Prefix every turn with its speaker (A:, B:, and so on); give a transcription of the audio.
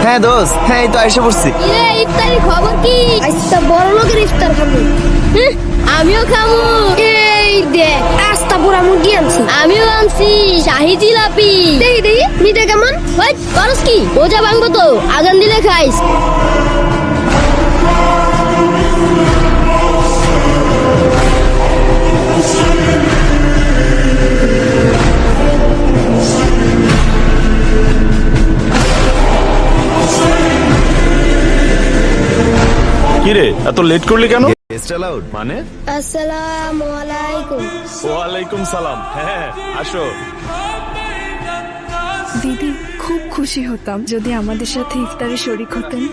A: হ্যাঁ দোস্ত, হ্যাঁ এই তো এসে পড়ছি।
B: ইরে ইফতারের খবর কি? আজকে বড় লোকের ইফতার খাবো। আমিও খাবো। এই দেখ আস্তা পুরা মুরগি আনছি। আমিও আনছি শাহি জিলাপি। দেখি দেখি মিঠে কেমন? ওই করস কি? ওজা ভাঙবো তো, আজান দিলে খাইস।
C: কিরে এত লেট করলি কেন?
A: গেস্ট অ্যালাউড
C: মানে?
B: আসসালামু আলাইকুম।
C: ওয়ালাইকুম সালাম। হ্যাঁ আসো।
D: দিদি খুব খুশি হতাম যদি আমাদের সাথে ইফতারে শরিক হতেন।